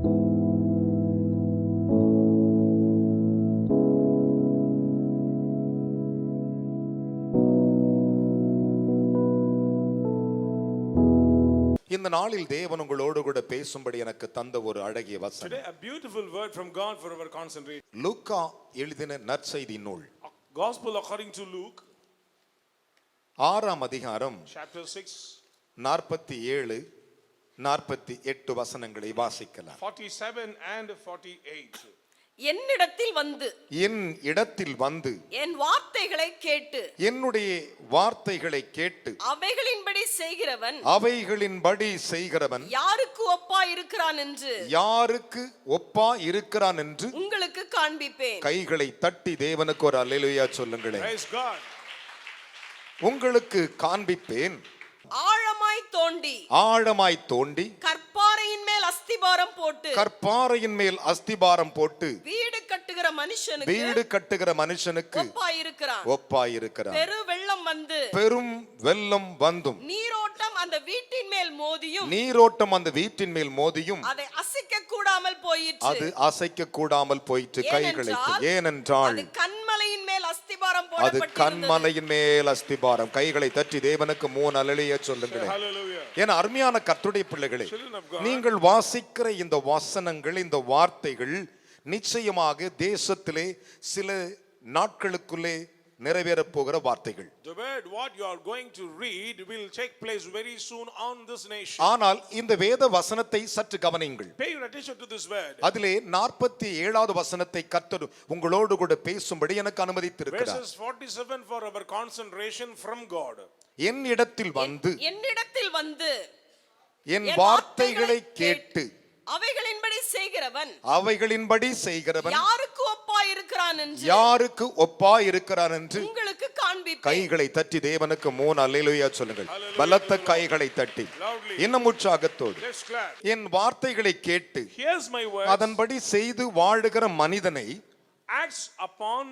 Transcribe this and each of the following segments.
இந்த நாளில் தேவன் உங்களோடு கூட பேசும்படி எனக்கு தந்த ஒரு அழகிய வசனம். Today a beautiful word from God for our concentration. லூக்கா எழுதின நற்செய்தி நூல் Gospel according to Luke 6ஆம் அதிகாரம் chapter 6 47 48 வசனங்களை வாசிக்கலாம். 47 and 48. என்னிடத்தில் வந்து என் இடத்தில் வந்து என் வார்த்தைகளை கேட்டு என்னுடைய வார்த்தைகளை கேட்டு அவைகளின்படி செய்கிறவன் யாருக்கு ஒப்பா இருக்கிறான் என்று உங்களுக்கு காண்பிப்பேன். கைகளை தட்டி தேவனுக்கு ஒரு அல்லேலூயா சொல்லுங்களேன். Praise God. உங்களுக்கு காண்பிப்பேன். ஆழமாய் தோண்டி கற்பாறையின் மேல் அஸ்திபாரம் போட்டு வீடு கட்டுகிற மனுஷனுக்கு ஒப்பாயிருக்கிறான். பெரும் வெள்ளம் வந்தும் நீரோட்டம் அந்த வீட்டின் மேல் மோதியும் அதை அசைக்க கூடாமல் போயிற்று. கைகளை ஏனென்றால் அது கன்மலையின் மேல் அஸ்திபாரம். கைகளை தட்டி தேவனுக்கு 3 அல்லேலூயா சொல்லுங்களேன். என அருமையான கர்த்தருடைய பிள்ளைகளே, நீங்கள் வாசிக்கிற இந்த வசனங்கள், இந்த வார்த்தைகள் நிச்சயமாக தேசத்திலே சில நாட்களுக்குள்ளே நிறைவேறப் போகிற வார்த்தைகள். The word what you are going to read will take place very soon on this nation. ஆனால் இந்த வேத வசனத்தை சற்று கவனியுங்கள். Pay your attention to this word. அதிலே 47வது வசனத்தை கர்த்தர் உங்களோடு கூட பேசும்படி எனக்கு அனுமதித்திருக்கிறார். Verses 47 for our concentration from God. என் இடத்தில் வந்து என் வார்த்தைகளை கேட்டு அவைகளின்படி செய்கிறவன் யாருக்கு ஒப்பா இருக்கிறான் என்று உங்களுக்கு காண்பிப்பேன். கைகளை தட்டி தேவனுக்கு 3 அல்லேலூயா சொல்லுங்கள். பலத்த கைகளை தட்டி இன்னும் உற்சாகத்தோடு என் வார்த்தைகளை கேட்டு அதன்படி செய்து வாழுகிற மனிதனை Acts upon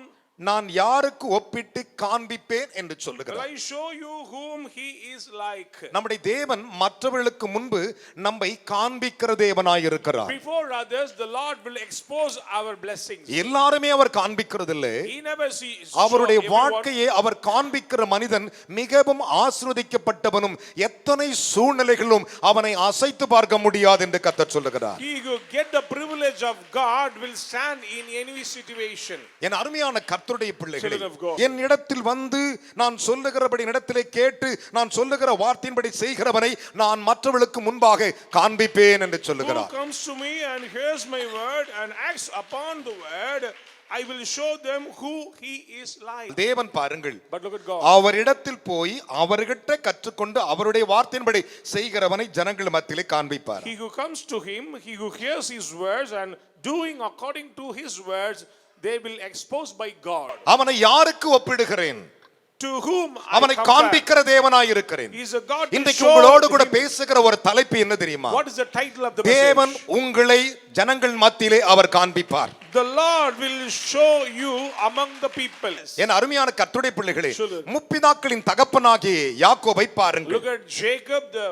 நான் யாருக்கு ஒப்பிட்டு காண்பிப்பேன் என்று சொல்லுகிறார். I show you whom he is like. நம்முடைய தேவன் மற்றவர்களுக்கு முன்பு நம்மை காண்பிக்கிற தேவனாய் இருக்கிறார். Before others the Lord will expose our blessings. எல்லாரும் அவர் காண்பிக்கிறதில்லை. He never sees. அவருடைய வாழ்க்கையை அவர் காண்பிக்கிற மனிதன் மிகவும் ஆசீர்வதிக்கப்பட்டவனும் எத்தனை சூழ்நிலைகளும் அவனை அசைத்து பார்க்க முடியாது என்று கர்த்தர் சொல்லுகிறார். He who get the privilege of God will stand in any situation. என் அருமையான கர்த்தருடைய பிள்ளைகளே, என் இடத்தில் வந்து நான் சொல்லுகிறபடி இடத்திலே கேட்டு நான் சொல்லுகிற வார்த்தையின்படி செய்கிறவனை நான் மற்றவர்களுக்கு முன்பாக காண்பிப்பேன் என்று சொல்லுகிறார். Who comes to me and hears my word and acts upon the word, I will show them who he is like. தேவன் பாருங்கள், but look at God. அவரிடத்தில் போய் அவர்கிட்ட கற்றுக்கொண்டு அவருடைய வார்த்தையின்படி செய்கிறவனை ஜனங்கள் மத்தியிலே காண்பிப்பார். He who comes to him, he who hears his words and doing according to his words, they will expose by God. அவனை யாருக்கு ஒப்பிடுகிறேன்? To whom அவனை காண்பிக்கிற தேவனாய் இருக்கிறேன். He is a God. இன்றைக்கு உங்களோடு கூட பேசுகிற ஒரு தலைப்பு என்ன தெரியுமா? What is the title of the message? தேவன் உங்களை ஜனங்கள் மத்தியிலே அவர் காண்பிப்பார். The Lord will show you among the people. என் அருமையான கர்த்தருடைய பிள்ளைகளே, முற்பிதாக்களின் தகப்பனாகிய யாக்கோபை பாருங்கள். Look at Jacob, the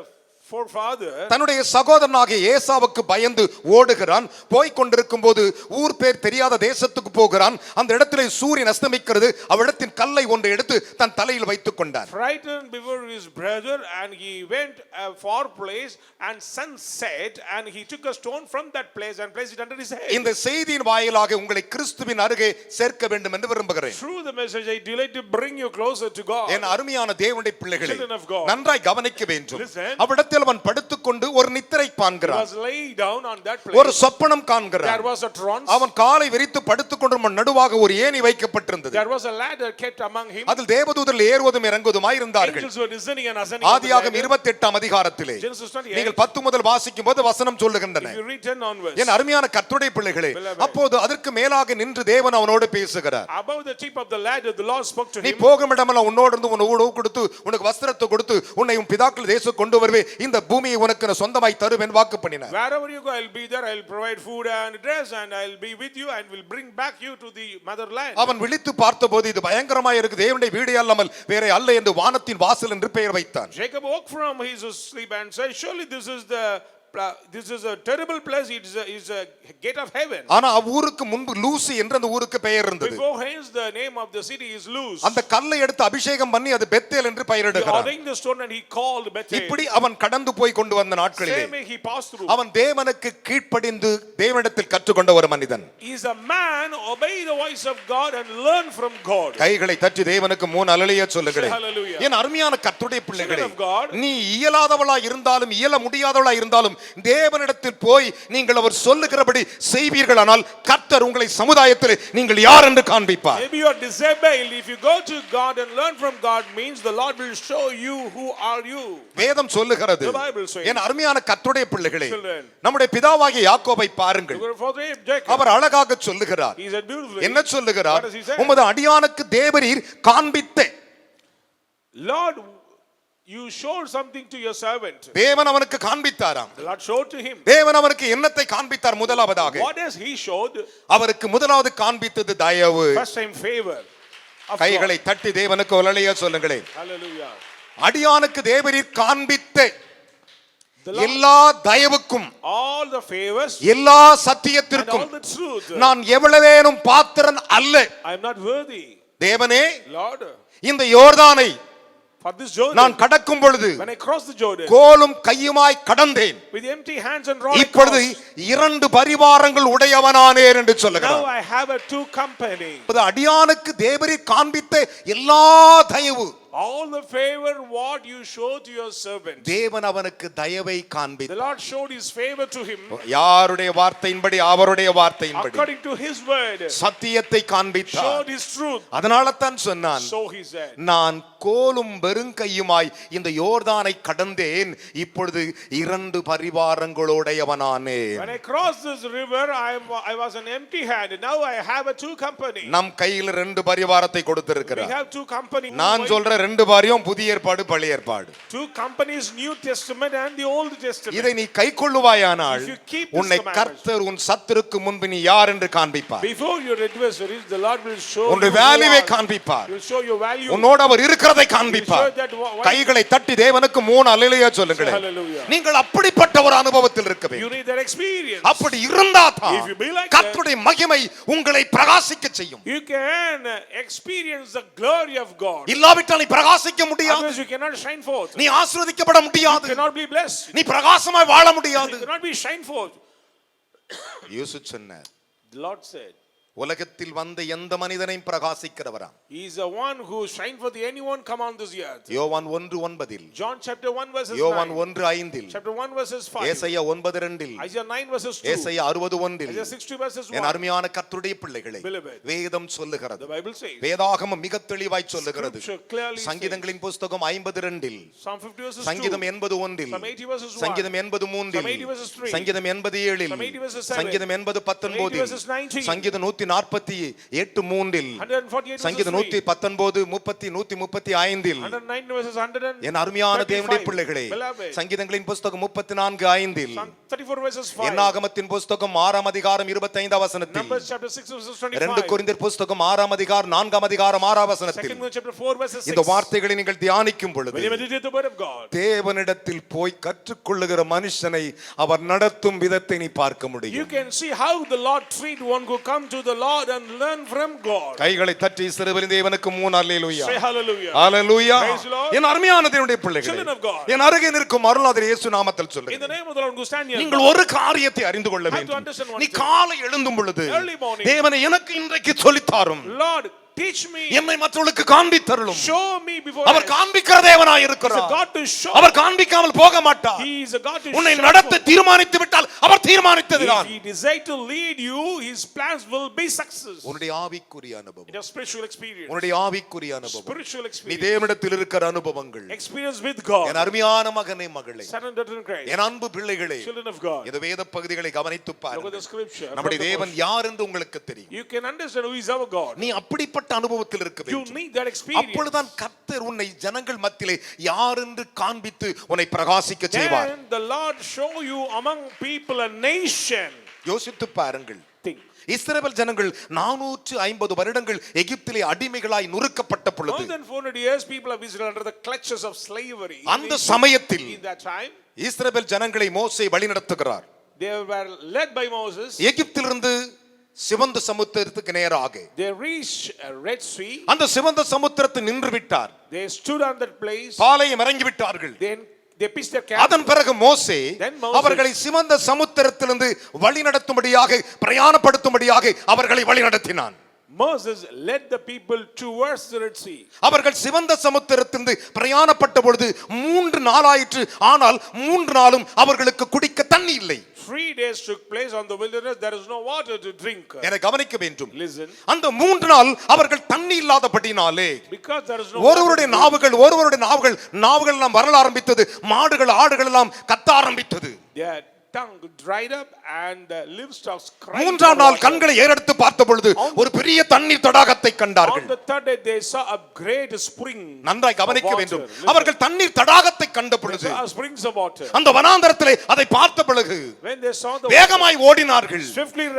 forefather. தன்னுடைய சகோதரனாகிய ஏசாவுக்கு பயந்து ஓடுகிறான். போய் கொண்டிருக்கும் போது ஊர் பேர் தெரியாத தேசத்துக்கு போகிறான். அந்த இடத்திலே சூரியன் அஸ்தமிக்கிறது. அவ்விடத்தின் கல்லை ஒன்றை எடுத்து தன் தலையில் வைத்துக் கொண்டான். Frightened before his brother, and he went a far place, and sun set, and he took a stone from that place and placed it under his head. இந்த செய்தியின் வாயிலாக உங்களை கிறிஸ்துவின் அருகே சேர்க்க வேண்டும் என்று விரும்புகிறேன். Through the message I delight to bring you closer to God. என் அருமையான தேவனுடைய பிள்ளைகளே, Children of God, நன்றாய் கவனிக்க வேண்டும். Listen. அவ்விடத்தில் அவன் படுத்துக்கொண்டு ஒரு நித்திரை காண்கிறான். He was laid down on that place. ஒரு சொப்பனம் காண்கிறான். There was a trance. அவன் காலை விரித்து படுத்துக்கொண்டு நடுவாக ஒரு ஏணி வைக்கப்பட்டிருந்தது. There was a ladder kept among him. அதில் தேவதூதர்கள் ஏறுவதும் இறங்குவதுமாய் இருந்தார்கள். Angels were descending and ascending. ஆதியாகமம் 28ஆம் அதிகாரத்திலே Genesis 28. நீங்கள் 10 முதல் வாசிக்கும் போது வசனம் சொல்லுகின்றன. If you read 10 onwards. என் அருமையான கர்த்தருடைய பிள்ளைகளே, அப்போது அதற்கு மேலாக நின்று தேவன் அவனோடு பேசுகிறார். Above the tip of the ladder the Lord spoke to him. நீ போகும் இடமெல்லாம் உன்னோடு இருந்து உனக்கு உணவு கொடுத்து உனக்கு வஸ்திரத்தை கொடுத்து உன்னை உன் பிதாக்கள் தேசத்துக்கு கொண்டு வருவேன். இந்த பூமியை உனக்கு சொந்தமாய் தருவேன் வாக்கு பண்ணினார். Wherever you go, I'll be there. I'll provide food and dress, and I'll be with you, and will bring back you to the motherland. அவன் விழித்து பார்த்தபோது இது பயங்கரமாய் இருக்கு, தேவனுடைய வீடு அல்லாமல் வேற அல்ல என்று வானத்தின் வாசல் என்று பெயர் வைத்தான். Jacob woke from his sleep and said, surely this is the this is a terrible place. It's a gate of heaven. ஆனா அவ்வூருக்கு முன்பு லூசி என்ற அந்த ஊருக்கு பெயர் இருந்தது. Before hence the name of the city is Luz. அந்த கல்லை எடுத்து அபிஷேகம் பண்ணி அது பெத்தேல் என்று He பெயரிடுகிறார். ordained the stone and he called Bethel. இப்படி அவன் கடந்து போய் கொண்டு வந்த நாட்களிலே Same way he passed through. அவன் தேவனுக்கு கீழ்ப்படிந்து தேவனிடத்தில் கற்றுக்கொண்ட ஒரு மனிதன். He is a man obey the voice of God and learn from God. கைகளை தட்டி தேவனுக்கு மூணு அல்லேலூயா சொல்லுங்களேன். Hallelujah. என் அருமையான கர்த்தருடைய பிள்ளைகளே, Children of God. நீ இயலாதவளா இருந்தாலும் இயல முடியாதவளா இருந்தாலும் தேவனிடத்தில் போய் நீங்கள் அவர் சொல்லுகிறபடி செய்வீர்களானால் கர்த்தர் உங்களை சமுதாயத்தில் நீங்கள் யார் என்று காண்பிப்பார். Maybe you are disabled. If you go to God and learn from God, means the Lord will show you who are you. வேதம் சொல்லுகிறது. The Bible says. என் அருமையான கர்த்தருடைய பிள்ளைகளே, Children. நம்முடைய பிதாவாகிய யாக்கோபை பாருங்கள். Look for Jacob. அவர் அழகாக சொல்லுகிறார். He said beautifully. என்ன சொல்லுகிறார்? What does he say? உமது அடியானுக்கு தேவரீர் காண்பித்தே. Lord, you showed something to your servant. தேவன் அவனுக்கு காண்பித்தாராம். The Lord showed to him. தேவன் அவனுக்கு என்னத்தை காண்பித்தார்? முதலாவதாக What has he showed? அவருக்கு முதலாவது காண்பித்தது தயவு. First time favor. of கைகளை God. தட்டி தேவனுக்கு அல்லேலூயா சொல்லுங்களேன். Hallelujah. அடியானுக்கு தேவரீர் காண்பித்தே The Lord, எல்லா தயவுக்கும் all the favors எல்லா and சத்தியத்திற்கும் all the truth. நான் எவ்வளவேனும் பாத்திரன் அல்ல. I am not worthy. தேவனே, Lord, இந்த யோர்தானை for this Jordan, நான் கடக்கும் பொழுது when I crossed the Jordan கோலும் கையுமாய் கடந்தேன். with empty hands and rod, இப்பொழுது இரண்டு பரிவாரங்கள் உடையவனானேன் என்று now சொல்லுகிறார். I have a two company. இப்போது அடியானுக்கு தேவரீர் காண்பித்த எல்லா தயவு, All the favor what you show to your servant. தேவன் அவனுக்கு தயவை The காண்பித்தார். Lord showed his favor to him யாருடைய வார்த்தையின்படி? அவருடைய வார்த்தையின்படி according to his word. சத்தியத்தை காண்பித்தார். Showed his truth. அதனால தான் சொன்னான், So he said, நான் கோலும் வெறுங்கையுமாய் இந்த யோர்தானை கடந்தேன், இப்பொழுது இரண்டு பரிவாரங்களோடையவனானேன். when I crossed this river, I was an empty hand. Now I have a two company. நம் கையில் ரெண்டு பரிவாரத்தை We கொடுத்திருக்கிறார். have two company. நான் சொல்ற ரெண்டு பாரியம் புதிய ஏற்பாடு பழைய ஏற்பாடு. Two companies, New Testament and the Old Testament. இதை நீ கைக்கொள்ளுவாயானால் If you keep this உன்னை commandment, கர்த்தர் உன் சத்துருக்கு முன்பு நீ யார் என்று காண்பிப்பார். Before your adversaries, the Lord will show உன்னுடைய you who வேல்யூவை you are. காண்பிப்பார். He will show your value. உன்னோடு அவர் இருக்கிறதை காண்பிப்பார். He will show that why- கைகளை தட்டி தேவனுக்கு மூணு அல்லேலூயா சொல்லுங்களேன். Hallelujah. நீங்கள் அப்படிப்பட்ட ஒரு அனுபவத்தில் இருக்க You வேண்டும். need that experience. அப்படி இருந்தாதான் If you be like கர்த்தருடைய மகிமை உங்களை பிரகாசிக்க செய்யும். You can experience the glory of God. இல்லாவிட்டால் நீ பிரகாசிக்க முடியாது. Otherwise you cannot shine forth. நீ ஆசீர்வதிக்கப்பட You முடியாது. cannot be blessed. நீ பிரகாசமாய் வாழ You முடியாது. cannot be shine forth. இயேசு சொன்னார், The Lord said, உலகத்தில் வந்த எந்த மனிதனையும் பிரகாசிக்கிறவராம். He is the one who shine for the anyone come on this earth. யோவான் 1:9, John chapter 1 verses யோவான் 9. 1:5, Chapter 1 verses 5. ஏசாயா 9:2, Isaiah 9 verses 2. ஏசாயா 60:1. Isaiah 60 verses என் 1. அருமையான கர்த்தருடைய பிள்ளைகளே, Beloved. வேதம் சொல்லுகிறது, The Bible says. வேதாகமம் மிக தெளிவாய் சொல்லுகிறது. Scripture clearly சங்கீதங்களின் புஸ்தகம் 52, Psalm 50 verses 2. சங்கீதம் 81, Psalm 80 verses 1. சங்கீதம் 83, Psalm 80 verses 3. சங்கீதம் 87, Psalm 80 verses 7. சங்கீதம் 80:19, 80 verses 19. சங்கீதம் 148:3, 148 சங்கீதம் verses 3. 119, 30, 135. 109 verses 100. என் அருமையான தேவனுடைய பிள்ளைகளே, Beloved. சங்கீதங்களின் புஸ்தகம் 34:5, Psalm 34 verses 5. என்னாகமத்தின் புஸ்தகம் 6 அதிகாரம் 25 வசனத்தில், Numbers chapter 6 verses 2 25. கொரிந்தியர் புஸ்தகம் 6 அதிகாரம் 4 அதிகாரம் 6 வசனத்தில் 2 chapter 4 verses 6. இந்த வார்த்தைகளை நீங்கள் தியானிக்கும் பொழுது When you meditate the word of God, தேவனிடத்தில் போய் கற்றுக்கொள்ளுகிற மனுஷனை அவர் நடத்தும் விதத்தை நீ பார்க்க you முடியும். can see how the Lord treat one who come to the Lord and learn from God. கைகளை தட்டி சிறுவரின் தேவனுக்கு 3 அல்லேலூயா. Say hallelujah. Hallelujah. Praise the Lord. என் அருமையான தேவனுடைய பிள்ளைகளே, Children of God. என் அருகே நிற்கும் அருளாதர் இயேசு நாமத்தில் In the சொல்லுங்கள், name of the Lord, go stand here. நீங்கள் ஒரு காரியத்தை அறிந்து கொள்ள Have to வேண்டும். understand one நீ thing. காலை எழுந்தும் பொழுது Early morning. தேவனை எனக்கு இன்றைக்கு சொல்லித்தாரும், Lord, teach me. என்னை மற்றவர்களுக்கு காண்பித்தருளும். Show me before அவர் others. காண்பிக்கிற தேவனாய் He's a இருக்கிறார். God to show. அவர் காண்பிக்காமல் போக மாட்டார். He is a God to உன்னை show. நடத்த தீர்மானித்து விட்டால் அவர் தீர்மானித்ததுதான். If he decide to lead you, his plans will be success. உன்னுடைய ஆவிக்குரிய அனுபவம், It is spiritual experience. உன்னுடைய ஆவிக்குரிய அனுபவம், Spiritual நீ experience. தேவனிடத்தில் இருக்கிற அனுபவங்கள். Experience with God. என் அருமையான மகனே மகளே, Son and daughter in Christ. என் அன்பு பிள்ளைகளே, Children of God. இந்த வேத பகுதிகளை கவனித்து Look at the பாருங்கள். scripture. நம்முடைய தேவன் யார் என்று உங்களுக்கு தெரியும். You can understand who is our God. நீ அப்படிப்பட்ட அனுபவத்தில் இருக்க You வேண்டும். need that experience. அப்பொழுதுதான் கர்த்தர் உன்னை ஜனங்கள் மத்தியிலே யார் என்று காண்பித்து உன்னை பிரகாசிக்க செய்வார். Then the Lord show you among people a nation. யோசித்து பாருங்கள், Think. இஸ்ரவேல் ஜனங்கள் 450 வருடங்கள் எகிப்திலே அடிமைகளாய் நுறுக்கப்பட்ட பொழுது More than 400 years, people of Israel under the clutches of slavery. அந்த சமயத்தில் In that time, இஸ்ரவேல் ஜனங்களை மோசே வழிநடத்துகிறார். They were led by Moses. எகிப்திலிருந்து சிவந்த சமுத்திரத்துக்கு நேராக They reached a Red Sea. அந்த சிவந்த சமுத்திரத்தில் நின்று விட்டார். They stood on that place. பாளையம் இறங்கி விட்டார்கள். Then they pitched their camp. அதன் பிறகு மோசே Then Moses அவர்களை சிவந்த சமுத்திரத்திலிருந்து வழிநடத்தும்படியாக பிரயாணப்படுத்தும்படியாக அவர்களை வழிநடத்தினான். Moses led the people towards the Red Sea. அவர்கள் சிவந்த சமுத்திரத்திலிருந்து பிரயாணப்பட்ட பொழுது 3 நாளாயிற்று. ஆனால் 3 நாளும் அவர்களுக்கு குடிக்க தண்ணி இல்லை. 3 days took place on the wilderness. There is no water to drink. என கவனிக்க வேண்டும். Listen. அந்த 3 நாள் அவர்கள் தண்ணி இல்லாதபடினாலே Because there is no ஒருவருடைய நாவுகள் எல்லாம் வரல ஆரம்பித்தது. மாடுகள் ஆடுகள் எல்லாம் கத்த ஆரம்பித்தது. their tongue dried up and the livestock cried. 3ஆம் நாள் கண்களை ஏறெடுத்து பார்த்த பொழுது ஒரு பெரிய தண்ணீர் தடாகத்தை கண்டார்கள். On the third day they saw a great spring. நன்றாய் கவனிக்க வேண்டும். அவர்கள் தண்ணீர் தடாகத்தை கண்ட பொழுது springs of water. அந்த வனாந்தரத்திலே அதை பார்த்த பொழுது When they saw the வேகமாய் ஓடினார்கள்.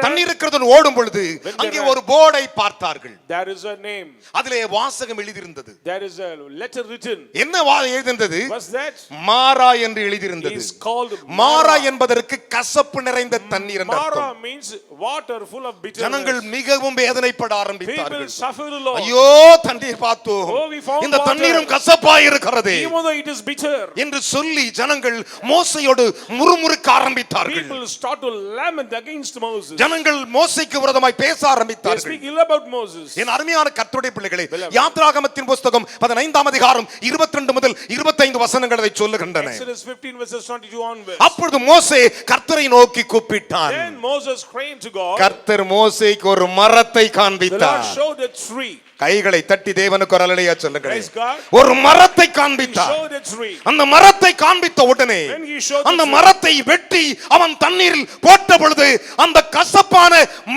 தண்ணீர் இருக்கிறது ஓடும் பொழுது அங்கே ஒரு போர்டை பார்த்தார்கள். There is a name. அதிலே வாசகம் எழுதியிருந்தது. There is a letter written. என்ன எழுதியிருந்தது? What's that? மாரா என்று எழுதியிருந்தது. Is called மாரா என்பதற்கு கசப்பு நிறைந்த தண்ணீர் என்று Mara அர்த்தம். means water full of bitterness. ஜனங்கள் மிகவும் வேதனைப்பட ஆரம்பித்தார்கள். People suffered a lot. ஐயோ தண்ணீர் பார்த்தோம், Oh, we found இந்த water. தண்ணீரும் கசப்பாய் இருக்கிறதே Even though it is bitter. என்று சொல்லி ஜனங்கள் மோசேயோடு முறுமுறுக்க ஆரம்பித்தார்கள். People start to lament against Moses. ஜனங்கள் மோசேக்கு விரோதமாய் பேச They ஆரம்பித்தார்கள். speak ill about Moses. என் அருமையான கர்த்தருடைய பிள்ளைகளே, யாத்ராகமத்தின் புத்தகம் 15ஆம் அதிகாரம் 22 முதல் 25 வசனங்கள் அதை சொல்லுகின்றன. Exodus 15 verses 22 onwards. அப்பொழுது மோசே கர்த்தரை நோக்கி கூப்பிட்டான். Then Moses cried to God. கர்த்தர் மோசேக்கு ஒரு மரத்தை The Lord காண்பித்தார். showed a tree. கைகளை தட்டி தேவனுக்கு ஒரு அல்லேலூயா சொல்லுங்கள். Praise God. ஒரு மரத்தை He காண்பித்தார். showed a tree. அந்த மரத்தை காண்பித்த உடனே When he showed அந்த the tree, மரத்தை வெட்டி அவன் தண்ணீரில் போட்ட பொழுது அந்த கசப்பான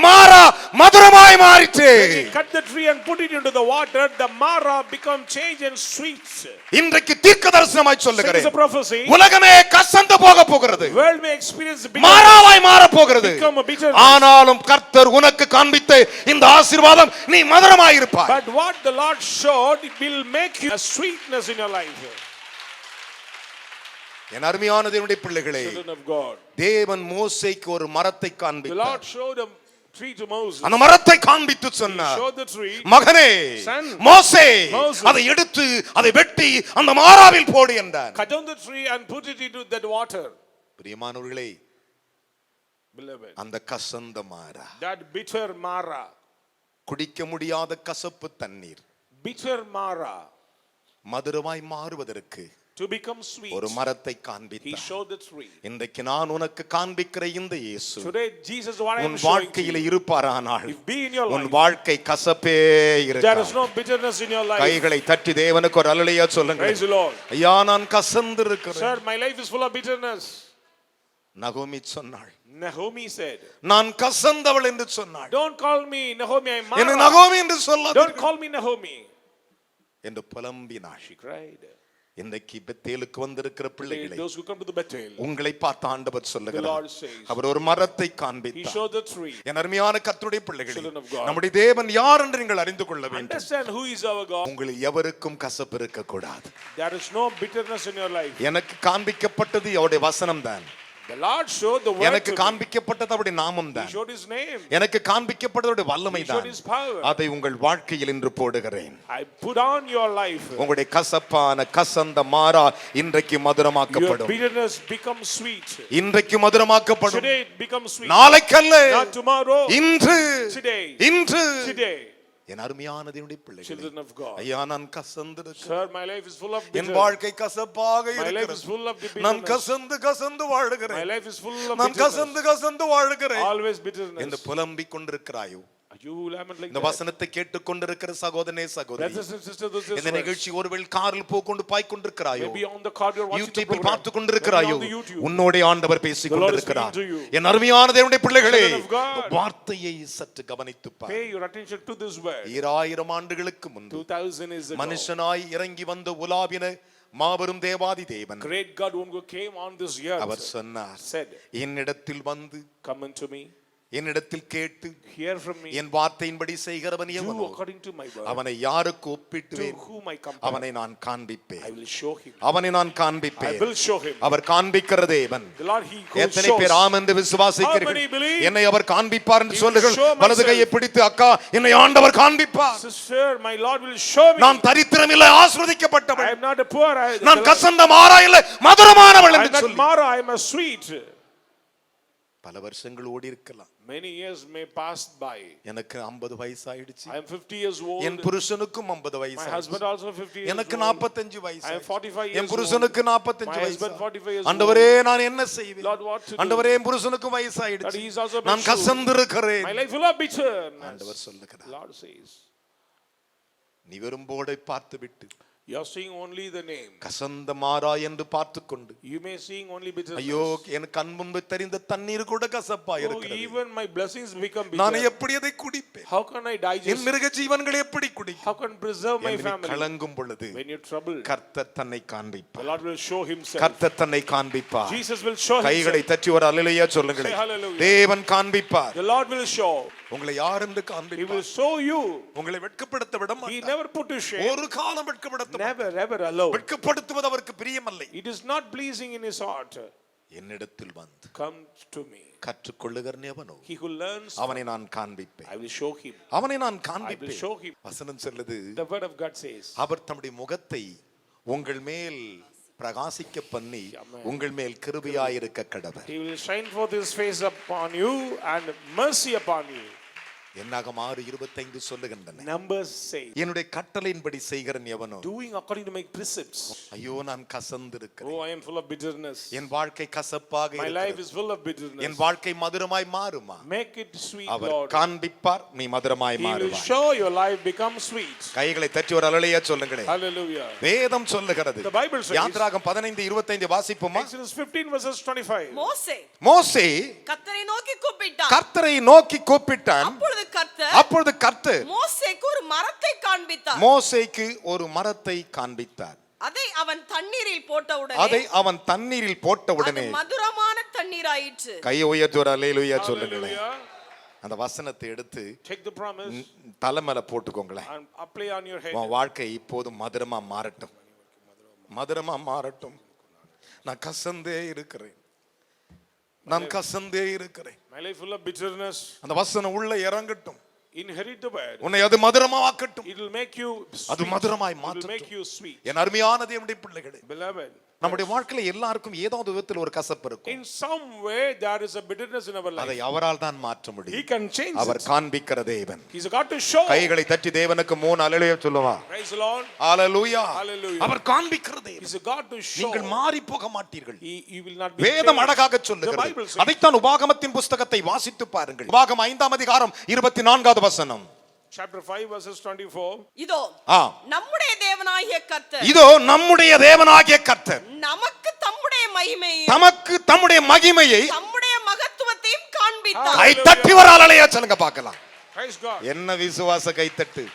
மாறா மதுரமாய் மாறிற்று. when he cut the tree and put it into the water, the Mara become changed and sweet. இன்றைக்கு தீர்க்கதரிசனமாய் It is சொல்லுகிறேன், a prophecy. உலகமே கசந்து போக போகிறது, World may experience bitterness. மாறாவாய் மாற போகிறது. Become a bitterness. ஆனாலும் கர்த்தர் உனக்கு காண்பித்த இந்த ஆசீர்வாதம் நீ மதுரமாய் இருப்பாய். But what the Lord showed, it will make you a sweetness in your life. என் அருமையான தேவனுடைய பிள்ளைகளே, Children of God. தேவன் மோசேக்கு ஒரு மரத்தை The காண்பித்தார். Lord showed a tree to Moses. அந்த மரத்தை காண்பித்து He சொன்னார், showed the tree. மகனே Son. மோசே Moses. அதை எடுத்து அதை வெட்டி அந்த மாறாவில் போடு என்றார். Cut down the tree and put it into that water. பிரியமானவர்களே, Beloved. அந்த கசந்த மாறா, That bitter Mara. குடிக்க முடியாத கசப்பு தண்ணீர் Bitter Mara. மதுரமாய் மாறுவதற்கு To become sweet. ஒரு மரத்தை He காண்பித்தார். showed the tree. இன்றைக்கு நான் உனக்கு காண்பிக்கிற இந்த இயேசு Today Jesus what I am உன் showing to வாழ்க்கையில you. இருப்பாரானால் If be in your உன் life, வாழ்க்கை கசப்பே there இருக்காது. is no bitterness in your life. கைகளை தட்டி தேவனுக்கு ஒரு அல்லேலூயா சொல்லுங்க. Praise the Lord. ஐயா நான் கசந்து இருக்கிறேன். Sir, my life is full of bitterness. நகோமி சொன்னாள், Naomi said, நான் கசந்தவள் என்று சொன்னாள். don't call me Naomi, I am என்ன Mara. நகோமி என்று சொல்லாத Don't call me Naomi. என்று புலம்பினாள். She cried. இன்றைக்கு பெத்தேலுக்கு வந்திருக்கிற பிள்ளைகளை Those who come to the Bethel, உங்களை பார்த்து ஆண்டவர் the சொல்லுகிறார், Lord says, அவர் ஒரு மரத்தை He காண்பித்தார். showed the tree. என் அருமையான கர்த்தருடைய பிள்ளைகளே, Children of God. நம்முடைய தேவன் யார் என்று நீங்கள் அறிந்து கொள்ள வேண்டும். Understand who is our God. உங்களில் எவருக்கும் கசப்பு இருக்க கூடாது. There is no bitterness in your life. எனக்கு காண்பிக்கப்பட்டது அவருடைய வசனம் தான். The Lord showed the word எனக்கு to me. காண்பிக்கப்பட்டது அவருடைய நாமம் He தான். showed His name. எனக்கு காண்பிக்கப்பட்டது அவருடைய வல்லமை He showed தான். His power. அதை உங்கள் வாழ்க்கையில் இன்று போடுகிறேன். I put on your life. உங்களுடைய கசப்பான கசந்த மாறா இன்றைக்கு Your மதுரமாக்கப்படும். bitterness becomes sweet. இன்றைக்கு மதுரமாக்கப்படும். Today it becomes sweet. நாளைக்கல்ல, Not tomorrow. இன்று Today. இன்று Today. என் அருமையான தேவனுடைய பிள்ளைகளே, Children of God. ஐயா நான் கசந்திருக்கிறேன். Sir, my life is full of N bitterness. வாழ்க்கை கசப்பாக My life is இருக்கிறது. full of நான் bitterness. கசந்து கசந்து My வாழுகிறேன். life is full of நான் bitterness. கசந்து கசந்து வாழுகிறேன் Always என்று bitterness. புலம்பிக் கொண்டிருக்கிறாயோ? Are you lament like இந்த that? வசனத்தை கேட்டுக்கொண்டிருக்கிற சகோதரனே சகோதரி, Brothers and sisters, this is இந்த words. நிகழ்ச்சி ஒருவேளை காரில் போய் பாய் கொண்டிருக்கிறாயோ, Maybe on the card you're watching the யூடியூபில் program. பார்த்து கொண்டிருக்கிறாயோ, Maybe on the YouTube. உன்னோட ஆண்டவர் பேசிக் The Lord is கொண்டிருக்கிறார். speaking to you. என் அருமையான தேவனுடைய பிள்ளைகளே, Children of God. வார்த்தையை சற்று கவனித்துப் பார். Pay your attention to this word. 2000 ஆண்டுகளுக்கு முன்பு 2000 years ago, மனுஷனாய் இறங்கி வந்த உலாவின மாபெரும் தேவாதி தேவன் great God who came on this earth அவர் சொன்னார், said, என்னிடத்தில் வந்து come unto me. என்னிடத்தில் கேட்டு hear from me, என் வார்த்தையின்படி செய்கிறவன் do எவனோ according to my word, அவனை யாருக்கு to ஒப்பிட்டுவேன்? whom I compare, அவனை நான் காண்பிப்பேன். I will show him. அவனை நான் I காண்பிப்பேன். will show him. அவர் காண்பிக்கிற தேவன். The Lord, he who எத்தனை shows. பேர் ஆம் என்று விசுவாசிக்கிறீர்கள்? How many believe? என்னை அவர் காண்பிப்பார் என்று He will சொல்லுங்கள். show myself. வலது கையை பிடித்து, அக்கா, என்னை ஆண்டவர் காண்பிப்பார். Sister, my Lord will show me. நான் தரித்திரம் இல்லை, I ஆசீர்வதிக்கப்பட்டவள். am not a poor. நான் கசந்த மாறா இல்லை, மதுரமானவள் I am என்று not சொல்லி Mara, I am a sweet. பல வருஷங்கள் ஓடி இருக்கலாம். Many years may pass by. எனக்கு 50 வயசு ஆயிடுச்சு. I am 50 years old. என் புருஷனுக்கும் 50 வயசு My ஆயிடுச்சு. husband also 50 years எனக்கு old. 45 வயசு I am 45 years என் புருஷனுக்கு old. 45 My வயசு husband 45 years ஆண்டவரே நான் என்ன செய்வேன்? Lord, what to do? ஆண்டவரே என் புருஷனுக்கு வயசு That ஆயிடுச்சு. he is also நான் mature. கசந்திருக்கிறேன். My life full of bitterness. ஆண்டவர் சொல்லுகிறார். Lord says, நீ வெறும் போர்டை பார்த்து விட்டு you are seeing only the name. கசந்த மாறா என்று பார்த்துக்கொண்டு You may seeing only bitterness. ஐயோ என் கண் முன்பு தெரிந்த தண்ணீர் கூட கசப்பா Oh, இருக்கிறது. even my blessings become நான் bitter. எப்படி அதை குடிப்பேன்? How can I N digest? மிருக ஜீவன்களை எப்படி குடிக்கும்? How can preserve my என்று நீ family? கலங்கும் பொழுது When you're troubled, கர்த்தர் தன்னை the காண்பிப்பார். Lord will show himself. கர்த்தர் தன்னை காண்பிப்பார். Jesus will show கைகளை himself. தட்டி ஒரு அல்லேலூயா சொல்லுங்களேன். Say hallelujah. தேவன் காண்பிப்பார். The Lord will show. உங்களை யார் என்று He will காண்பிப்பார். show you. உங்களை வெட்கப்படுத்த விட He மாட்டார். never put to shame. ஒரு காலம் வெட்கப்படுத்த மாட்டார். Never, ever alone. வெட்கப்படுத்துவது அவருக்கு பிரியமல்லை. It is not pleasing in his heart. என்னிடத்தில் வந்து Come to me. கற்றுக்கொள்ளுகிறவன் எவனோ He who learns, அவனை நான் காண்பிப்பேன். I will show him. அவனை நான் I will காண்பிப்பேன். show him. வசனம் சொல்லுது, The word of God says, அவர் தம்முடைய முகத்தை உங்கள் மேல் பிரகாசிக்க பண்ணி உங்கள் மேல் கிருபையாயிருக்க கடவர். He will shine forth his face upon you and mercy upon you. என்னாகும் 6:25 சொல்லுகின்றன. Numbers say, என்னுடைய கட்டளையின்படி செய்கிறன் எவனோ doing according to my precepts. ஐயோ நான் கசந்திருக்கிறேன். Oh, I am full of bitterness. என் வாழ்க்கை கசப்பாக My life இருக்கிறது. is full of bitterness. என் வாழ்க்கை மதுரமாய் மாறுமா? Make it sweet, our Lord. காண்பிப்பார், நீ மதுரமாய் He will மாறுவாய். show your life become sweet. கைகளை தட்டி ஒரு அல்லேலூயா சொல்லுங்களேன். Hallelujah. வேதம் சொல்லுகிறது. The Bible says, யாத்திராகம் 15:25 வாசிப்போமா? Exodus 15 verses 25. மோசே கர்த்தரை நோக்கி கூப்பிட்டான். கர்த்தரை நோக்கி கூப்பிட்டான். அப்பொழுது கர்த்தர் மோசேக்கு ஒரு மரத்தை காண்பித்தார். அதை அவன் தண்ணீரில் போட்ட உடனே அது மதுரமான தண்ணீராயிற்று. கையை உயர்த்தி ஒரு அல்லேலூயா சொல்லுங்களேன். அந்த வசனத்தை எடுத்து Take the promise தலைமையில போட்டுக்கோங்களேன். and apply on your head. உன் வாழ்க்கை இப்போதும் மதுரமா மாறட்டும், மதுரமா மாறட்டும். நான் கசந்தே இருக்கிறேன், நான் கசந்தே இருக்கிறேன். My life full of bitterness. அந்த வசனம் உள்ள இறங்கட்டும். Inherit the word. உன்னை அது மதுரமாக்கட்டும். It will make you sweet. அது மதுரமாய் It will மாற்றட்டும். make you sweet. என் அருமையான தேவனுடைய பிள்ளைகளே, Beloved, நம்முடைய வாழ்க்கையில எல்லாருக்கும் ஏதாவது விதத்தில் ஒரு கசப்பு இருக்கும். in some way there is a bitterness in our அதை life. அவரால் தான் மாற்ற He முடியும். can change our it. காண்பிக்கிற தேவன். He's a God to show. கைகளை தட்டி தேவனுக்கு 3 அல்லேலூயா சொல்லுவா. Praise the Lord. Hallelujah. Hallelujah. அவர் காண்பிக்கிற தேவன். He's a God to show. நீங்கள் மாறி போக மாட்டீர்கள். He will not be வேதம் changed. அழகாக The Bible சொல்லுகிறது. says, அதைத்தான் உபாகமத்தின் புத்தகத்தை வாசித்து பாருங்கள். உபாகம் 5ஆம் அதிகாரம் 24வது வசனம். chapter 5 verses 24. இதோ ஆ, நம்முடைய தேவனாகிய கர்த்தர் இதோ நம்முடைய தேவனாகிய கர்த்தர் நமக்கு தம்முடைய மகிமையை தமக்கு தம்முடைய மகிமையை தம்முடைய மகத்துவத்தையும் காண்பித்தார். கை தட்டி வர அலையா சொல்லுங்க பார்க்கலாம். Praise God. என்ன விசுவாச கைத்தட்டு.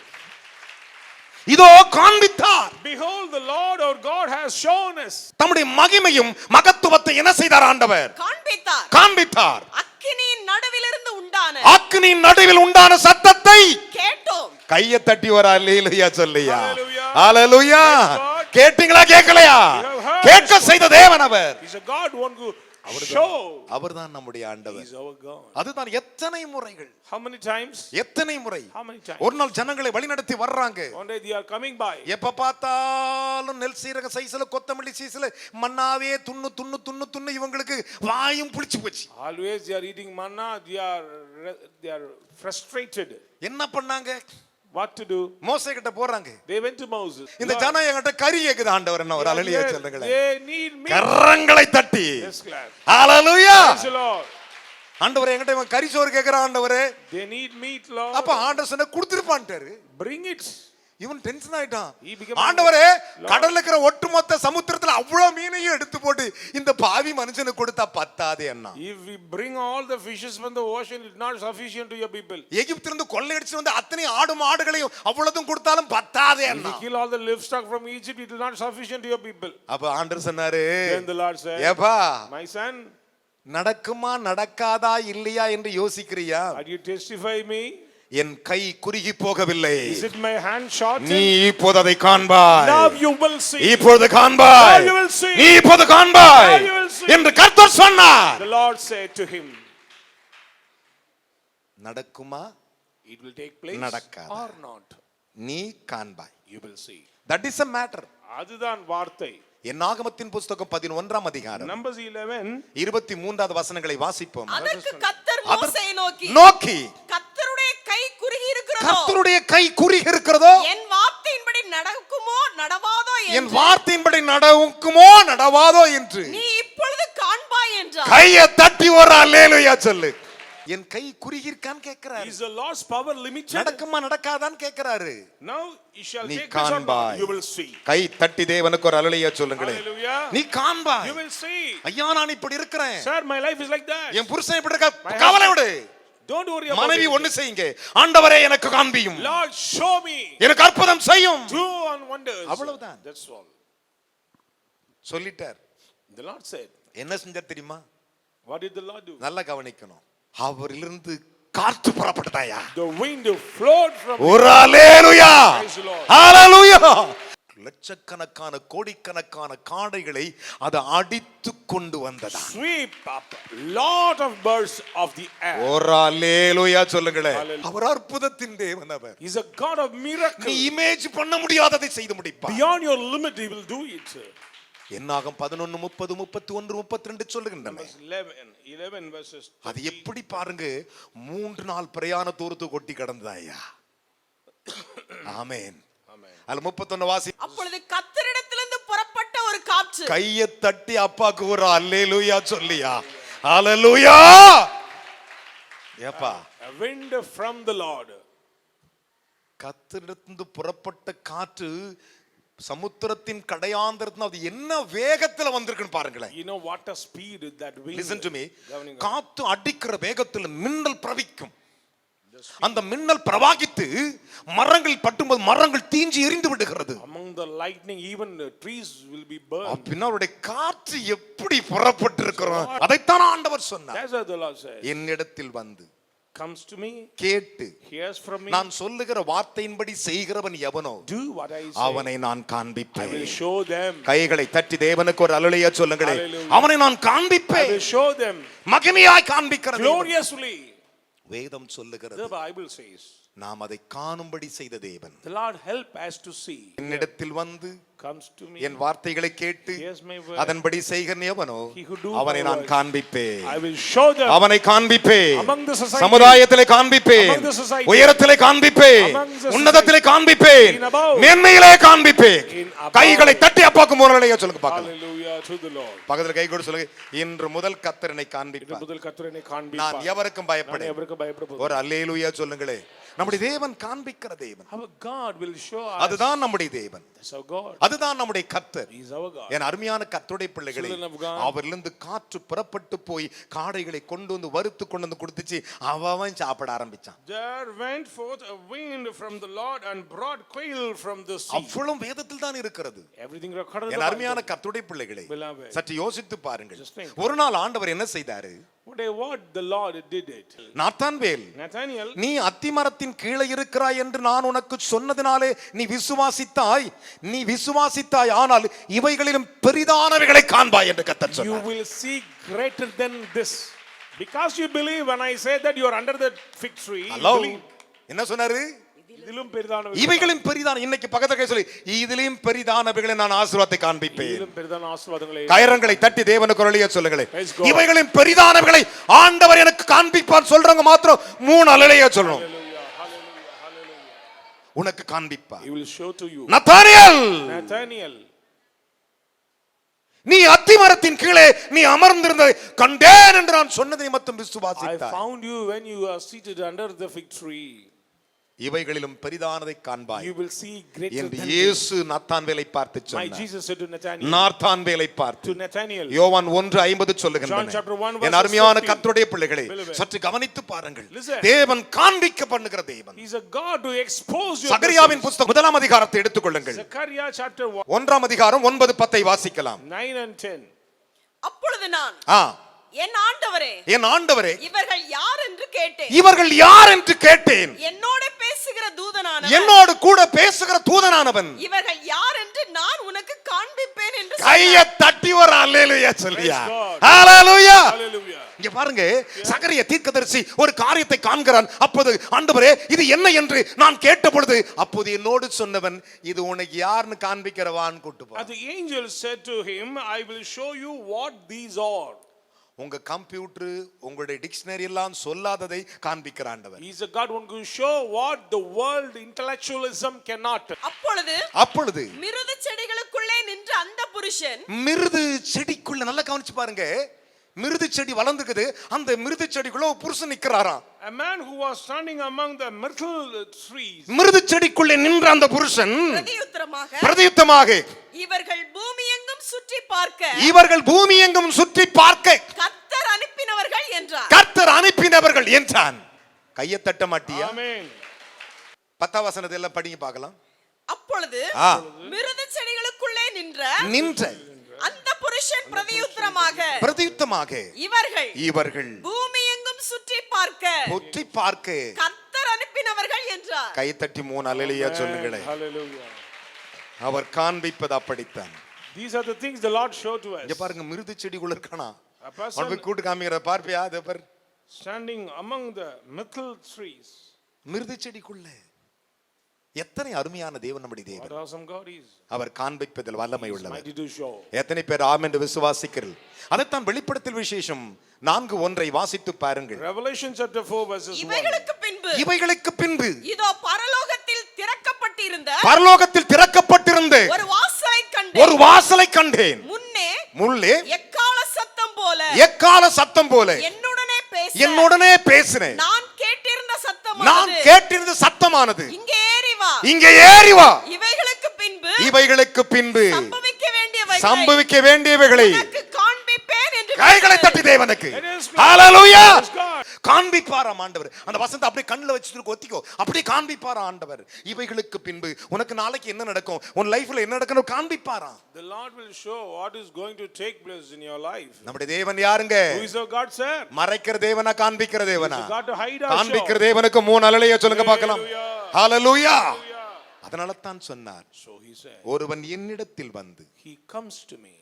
இதோ காண்பித்தார். Behold, the Lord our God has shown us. தம்முடைய மகிமையும் மகத்துவத்தை என்ன செய்தார் ஆண்டவர்? காண்பித்தார். அக்கினியின் நடுவிலிருந்து உண்டான அக்கினியின் நடுவில் உண்டான சத்தத்தை கேட்டோம். கையை தட்டி வர அல்லேலூயா சொல்லையா. Hallelujah. ஹalleluya. கேட்டீங்களா கேட்கலையா? கேட்க செய்த தேவன் அவர். He's a God one who show. அவர்தான் நம்முடைய ஆண்டவர். He's our God. அதுதான் எத்தனை முறைகள், How many times? எத்தனை முறை How many times? ஒரு நாள் ஜனங்களை வழிநடத்தி வர்றாங்க. One day they are coming by. எப்ப பார்த்தாலும் நெல் சீரக சைஸ்ல கொத்தமல்லி சீஸ்ல மன்னாவே துண்ணு துண்ணு துண்ணு துண்ணு இவங்களுக்கு வாயும் புளிச்சு போச்சு. Always they are eating manna. They are frustrated. என்ன பண்ணாங்க? What to do? மோசே கிட்ட போறாங்க. They went to Moses. இந்த ஜனம் என்கிட்ட கறி கேக்குது ஆண்டவர், என்ன ஒரு அல்லேலூயா சொல்லுங்களேன். They need meat. கரங்களை தட்டி. Yes, glad. Hallelujah. Praise the Lord. ஆண்டவரே என்கிட்ட இவன் கறி சோறு கேக்குறான் ஆண்டவரே. They need meat, Lord. அப்ப ஆண்டவர் சொன்ன கொடுத்திருப்பான்ட்டாரு. Bring it. இவன் டென்ஷன் ஆயிட்டான். He became ஆண்டவரே கடல்ல இருக்கிற ஒட்டுமொத்த சமுத்திரத்துல அவ்வளவு மீனையும் எடுத்து போட்டு இந்த பாவி மனுஷனுக்கு கொடுத்தா பத்தாதே அண்ணா. If we bring all the fishes from the ocean, it's not sufficient to your people. எகிப்தில இருந்து கொள்ளையடிச்சு வந்து அத்தனை ஆடு மாடுகளையும் அவ்வளவும் கொடுத்தாலும் பத்தாதே If Anna. we kill all the livestock from Egypt, it is not sufficient to your people. அப்ப ஆண்டவர் சொன்னாரு, Then the Lord said, ஏப்பா my son, நடக்குமா நடக்காதா இல்லையா என்று யோசிக்கிறியா? Are you testify me? என் கை குறுகி போகவில்லை. Is it my hand shortened? நீ இப்போது அதை காண்பாய். Now you will see. இப்போது காண்பாய். Now you will see. நீ இப்போது காண்பாய் Now you will see. என்று கர்த்தர் சொன்னார். The Lord said to him, நடக்குமா it will take place நடக்காதா? or not. நீ காண்பாய். You will see. That is a matter. அதுதான் வார்த்தை. என்னாகமத்தின் புஸ்தகம் 11ஆம் அதிகாரம் Numbers 11 23வது வசனங்களை வாசிப்போம். அதற்கு கர்த்தர் மோசேயை நோக்கி கர்த்தருடைய கை குறுகி இருக்கிறதோ, கர்த்தருடைய கை குறுகி இருக்கிறதோ, என் வார்த்தையின்படி நடக்குமோ நடவாதோ என் என்று வார்த்தையின்படி நடக்குமோ நடவாதோ என்று நீ இப்பொழுது காண்பாய் என்றார். கையை தட்டி ஒரு அல்லேலூயா சொல்லு. என் கை குறுகி இருக்கான்னு கேக்குறாரு. is the Lord's power limited? நடக்குமா நடக்காதான்னு கேக்குறாரு. Now you shall நீ take this or not. காண்பாய். You will see. கை தட்டி தேவனுக்கு ஒரு அல்லேலூயா சொல்லுங்களே. Hallelujah. நீ காண்பாய். You will see. ஐயா நான் இப்படி இருக்கிறேன். Sir, my life is like that. என் புருஷன் இப்படி இருக்க கவலை விடு. Don't worry about மனைவி it. ஒண்ணு செய்யுங்க. ஆண்டவரே எனக்கு காண்பியும். Lord, show me. எனக்கு அற்புதம் செய்யும். Do and wonders. அவ்வளவுதான். That's all. சொல்லிட்டார். The Lord said. என்ன செஞ்சார் தெரியுமா? What did the Lord do? நல்லா கவனிக்கணும். அவரிலிருந்து காற்று புறப்பட்டதாயா? The wind flowed from ஒரு அல்லேலூயா. Praise the Lord. ஹalleluya. லட்சக்கணக்கான கோடிக்கணக்கான காடைகளை அது அடித்து கொண்டு வந்ததா? Sweep up lot of birds of the air. ஒரு அல்லேலூயா சொல்லுங்களே. Hallelujah. அவர் அற்புதத்தின் தேவன் அவர். He's a God of miracles. நீ இமேஜ் பண்ண முடியாததை செய்து முடிப்பார். Beyond your limit he will do it. என்னாகும் 11 30 31 32 சொல்லுகின்றன. 11 verses. அது எப்படி பாருங்க 3 நாள் பிரயாண தூரத்து கொட்டி கடந்ததாயா? ஆமென். அல்ல 31 வாசி. அப்பொழுது கர்த்தரிடத்திலிருந்து புறப்பட்ட ஒரு காற்று. கையை தட்டி அப்பாக்கு ஒரு அல்லேலூயா சொல்லியா? ஹalleluya. ஏப்பா A wind from the Lord. கர்த்தரிடத்திலிருந்து புறப்பட்ட காற்று சமுத்திரத்தின் கடையாந்திரத்துல அது என்ன வேகத்துல வந்திருக்குன்னு பாருங்களேன். You know what a speed that wind. Listen to me. காத்து அடிக்கிற வேகத்துல மின்னல் பிரவிக்கும். அந்த மின்னல் பிரவாகித்து மரங்கள் பட்டும்போது மரங்கள் தீஞ்சி எரிந்து விடுகிறது. Among the lightning even the trees will be burned. அப்படின்னா அவருடைய காற்று எப்படி புறப்பட்டிருக்கிறோம் அதைத்தான் ஆண்டவர் சொன்னார். That's what the Lord said. என்னிடத்தில் வந்து Comes to me, கேட்டு hears from me. நான் சொல்லுகிற வார்த்தையின்படி செய்கிறவன் எவனோ Do what I say. அவனை நான் I காண்பிப்பேன். will show them. கைகளை தட்டி தேவனுக்கு ஒரு அல்லேலூயா சொல்லுங்களே. Hallelujah. அவனை நான் I காண்பிப்பேன். will show them மகிமையாய் காண்பிக்கிறது gloriously. வேதம் சொல்லுகிறது. The Bible says. நாம் அதை காணும்படி செய்த தேவன். The Lord help us to see. என்னிடத்தில் வந்து Comes to me. என் வார்த்தைகளை கேட்டு Hears my word. அதன்படி செய்கிறன் எவனோ He who do அவனை my நான் words. காண்பிப்பேன். I will show them. அவனை காண்பிப்பேன். Among the society. சமுதாயத்திலே காண்பிப்பேன். Among the society. உயரத்திலே காண்பிப்பேன். Among the உன்னதத்திலே காண்பிப்பேன். In above. மேன்மையிலே காண்பிப்பேன். In above. கைகளை தட்டி அப்பாக்கு முரளையா சொல்லுங்க பார்க்கலாம். Hallelujah to the Lord. பக்கத்துல கை கொடு சொல்லுங்க. இன்று முதல் கர்த்தர் என்னை காண்பிப்பார். முதல் கர்த்தரை நான் காண்பிப்பார். எவருக்கும் நான் பயப்படேன். எவருக்கும் பயப்பட ஒரு அல்லேலூயா சொல்லுங்களே. நம்முடைய தேவன் காண்பிக்கிற தேவன். Our God will show us. அதுதான் நம்முடைய தேவன். That's our God. அதுதான் நம்முடைய கர்த்தர். He is our God. என் அருமையான கர்த்தருடைய பிள்ளைகளே, Children of God. அவரிலிருந்து காற்று புறப்பட்டு போய் காடைகளை கொண்டு வந்து வறுத்து கொண்டு வந்து கொடுத்துச்சு. அவன் சாப்பிட ஆரம்பிச்சான். There went forth a wind from the Lord and brought quail from the sea. அவ்வளவு வேதத்தில் தான் இருக்கிறது. Everything recorded in N the அருமையான Bible. கர்த்தருடைய பிள்ளைகளே, Beloved. சற்று யோசித்து பாருங்கள். Just think. ஒரு நாள் ஆண்டவர் என்ன செய்தாரு? One day what the Lord did it. Nathanael, Nathaniel, நீ அத்திமரத்தின் கீழே இருக்கிறாய் என்று நான் உனக்கு சொன்னதினாலே நீ விசுவாசித்தாய், ஆனால் இவைகளிலும் பெரிதானவைகளை காண்பாய் என்று கர்த்தர் you சொன்னார். will see greater than this. Because you believe when I say that you are under the fig tree. you hello, believe. என்ன சொன்னாரு? இதிலும் பெரிதான இவைகளிலும் பெரிதான, இன்னைக்கு பக்கத்துல சொல்லி இதிலும் பெரிதானவைகளை நான் ஆசீர்வாதத்தை காண்பிப்பேன். இதிலும் பெரிதான ஆசீர்வாதங்களை. கரங்களை தட்டி தேவனுக்கு ஒளிய சொல்லுங்களேன். Praise God. இவைகளிலும் பெரிதானவைகளை ஆண்டவர் எனக்கு காண்பிப்பார் சொல்றவங்க மாத்திரம் 3 அல்லேலூயா சொல்லணும். Hallelujah, hallelujah, hallelujah. உனக்கு காண்பிப்பார். He will show to you. Nathaniel, நீ அத்திமரத்தின் கீழே நீ அமர்ந்திருந்ததை கண்டேன் என்று நான் சொன்னதை மட்டும் I விசுவாசித்தாய். found you when you are seated under the fig tree. இவைகளிலும் பெரிதானதை காண்பாய் You will see greater என்று than இயேசு நாத்தான்வேலை பார்த்து my சொன்னார். Jesus said to Nathaniel. நாத்தான்வேலை பார்த்து To Nathaniel. யோவான் 1:50 John சொல்லுகின்றன. chapter 1 என் அருமையான verse 50. கர்த்தருடைய பிள்ளைகளே, Beloved. சற்று கவனித்து பாருங்கள். Listen. தேவன் காண்பிக்க பண்ணுகிற தேவன். He is a God to expose your சகரியாவின் blessings. புத்தகம் 1ஆம் அதிகாரத்தை எடுத்துக்கொள்ளுங்கள். Zechariah chapter 1ஆம் அதிகாரம் 9 10 வாசிக்கலாம். 9 and 10. அப்பொழுது நான் என் ஆண்டவரே, என் ஆண்டவரே, இவர்கள் யார் என்று கேட்டேன். இவர்கள் யார் என்று கேட்டேன். என்னோட பேசுகிற தூதனானவன், என்னோடு கூட பேசுகிற தூதனானவன், இவர்கள் யார் என்று நான் உனக்கு காண்பிப்பேன் என்று கையை தட்டி ஒரு அல்லேலூயா சொல்லியா. Praise God. ஹalleluya. Hallelujah. இங்க பாருங்க, சகரியா தீர்க்கதரிசி ஒரு காரியத்தை காண்கிறான். அப்போது ஆண்டவரே இது என்ன என்று நான் கேட்ட பொழுது, அப்போது என்னோடு சொன்னவன், இது உனக்கு யாருன்னு காண்பிக்கிறவான்னு கூட்டு போ. And the angel said to him, I will show you what these are. உங்க கம்ப்யூட்டர் உங்களுடைய டிக்ஷனரி எல்லாம் சொல்லாததை காண்பிக்கிற ஆண்டவர். He is a God who can show what the world intellectualism cannot. அப்பொழுது மிருது செடிகளுக்குள்ளே நின்ற அந்த புருஷன், மிருது செடிக்குள்ள நல்லா கவனிச்சு பாருங்க, மிருது செடி வளர்ந்துக்குது, அந்த மிருது செடிக்குள்ள ஒரு புருஷன் நிக்கிறாராம். A man who was standing among the myrtle trees. மிருது செடிக்குள்ளே நின்ற அந்த புருஷன் பிரதியுத்தமாக, இவர்கள் பூமி எங்கும் சுற்றி பார்க்க, இவர்கள் பூமி எங்கும் சுற்றி பார்க்க கர்த்தர் அனுப்பினவர்கள் என்றார். கர்த்தர் அனுப்பினவர்கள் என்றான். கையை தட்ட மாட்டியா? ஆமென். 10ஆம் வசனத்தை எல்லாம் படிங்க பார்க்கலாம். அப்பொழுது மிருது செடிகளுக்குள்ளே நின்ற அந்த புருஷன் பிரதியுத்தமாக, இவர்கள் பூமி எங்கும் சுற்றி பார்க்க கர்த்தர் அனுப்பினவர்கள் என்றார். கை தட்டி 3 அல்லேலூயா சொல்லுங்களே. அவர் காண்பிப்பது அப்படித்தான். These are the things the Lord showed to us. இங்க பாருங்க, மிருது செடிக்குள்ள இருக்கானா, A person அவன் போய் கூட்டு காமிக்கிற பார்ப்பியா? அது பார், standing among the myrtle trees. மிருது செடிக்குள்ள. எத்தனை அருமையான தேவன் நம்முடைய What தேவன். awesome God is. அவர் காண்பிப்பதில் வல்லமை உள்ளவர். Mighty to show. எத்தனை பேர் ஆம் என்று விசுவாசிக்கிறீர்கள்? அதைத்தான் வெளிப்படுத்தல் விசேஷம் 4:1 வாசித்து பாருங்கள். Revelation chapter 4 verses 1. இவைகளுக்கு பின்பு இதோ பரலோகத்தில் திறக்கப்பட்டிருந்த ஒரு வாசலை கண்டேன். முன்னே எக்கால சத்தம் போல என்னுடனே பேசினேன். நான் கேட்டிருந்த சத்தமானது இங்கே ஏறி வா. இவைகளுக்கு பின்பு சம்பவிக்க வேண்டியவைகளை கைகளை தட்டி தேவனுக்கு ஹalleluya காண்பிப்பாராம் ஆண்டவர். அந்த வசனத்தை அப்படியே கண்ணுல வச்சிட்டு ஒத்திக்கோ, அப்படியே காண்பிப்பாரா ஆண்டவர். இவைகளுக்கு பின்பு உனக்கு நாளைக்கு என்ன நடக்கும், உன் லைஃப்ல என்ன நடக்கணும் காண்பிப்பாராம். The Lord will show what is going to take place in your life. நம்முடைய தேவன் யாருங்க? Who is our God, sir? மறைக்கிற தேவனா காண்பிக்கிற தேவனா? God to hide us. காண்பிக்கிற தேவனுக்கு 3 அல்லேலூயா சொல்லுங்க பார்க்கலாம். ஹalleluya. அதனால தான் சொன்னார், So he said, ஒருவன் என்னிடத்தில் வந்து he comes to me,